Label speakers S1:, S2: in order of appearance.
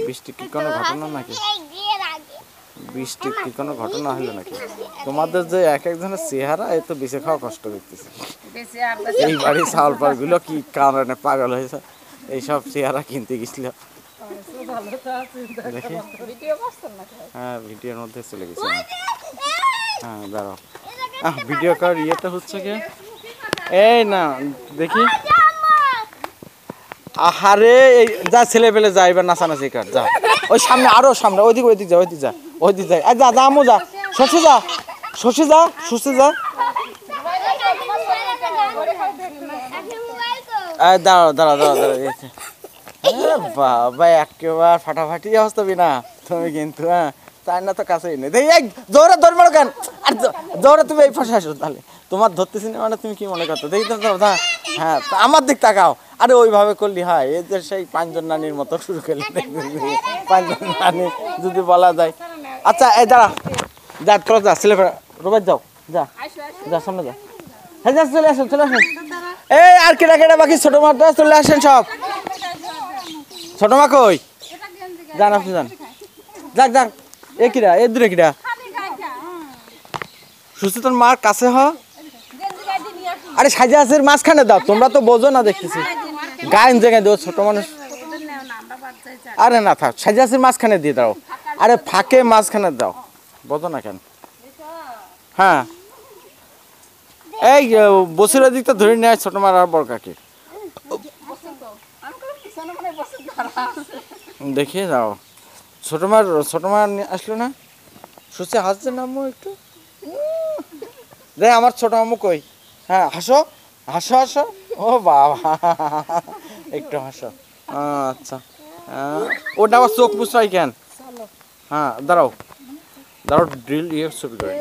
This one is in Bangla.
S1: বৃষ্টি কি কোনো ঘটনা নাকি? বৃষ্টি কি কোনো ঘটনা হলো নাকি? তোমাদের যে এক একজনের চেহারা এ তো বেঁচে খাওয়া কষ্ট দেখতেছি। এই বাড়ি চাউল পালগুলো কি কারণে পাগল হয়েছে এইসব চেহারা কিনতে গেছিল। দেখি হ্যাঁ ভিডিওর মধ্যে চলে গেছে। হ্যাঁ দাঁড়াও ভিডিও কর ইয়েটা হচ্ছে কি এই না দেখি আহারে এই যা ছেলে পেলে যা এবার নাচানাচি কর যা ওই সামনে আরো সামনে ওইদিকে যা ওইদিকে যা যা যা আমু যা শশী যা দাঁড়াও বাবা একেবারে ফাটাফাটি অবস্থা বিনা তুমি কিন্তু হ্যাঁ তাই না তো কাছেই নেই দেখি এক জোরে ধরবে কেন আর জোরে তুমি এই ফাঁসে আসো তাহলে তোমার ধরতেছি না মানে তুমি কি মনে করতো দেখি তো হ্যাঁ আমার দিক তাকাও আরে ওইভাবে করলি হয় এই যে সেই পাঁচজন নানির মতো শুরু করলি পাঁচজন নানি যদি বলা যায় আচ্ছা এই দাঁড়া যা তোর যা ছেলে রোবাই যাও যা সামনে যা হ্যাঁ যা চলে আসেন এই আর কেটা বাকি ছোট মাটা চলে আসেন সব ছোট মা কই যান আপনি যান যাক এ কিরা এ দূরে কিরা সুস্থ মার কাছে হ আরে সাজাসের মাঝখানে দাও তোমরা তো বোঝো না দেখতেছি গায়েন জায়গায় দাও ছোট মানুষ আরে না থাক সাজাসের মাঝখানে দিয়ে দাও আরে ফাঁকে মাঝখানে দাও বোঝো না কেন হ্যাঁ এই বসিরের দিকটা ধরে নেয় ছোট মার আর বড় কাকে দেখিয়ে যাও ছোট মার আসলো না সুস্থে হাসছে নামো একটু দেখ আমার ছোট মামু কই হ্যাঁ হাসো ও বাবা একটু হাসো আচ্ছা ওটা আবার চোখ মুছরাই কেন হ্যাঁ দাঁড়াও ড্রিল ছবি করে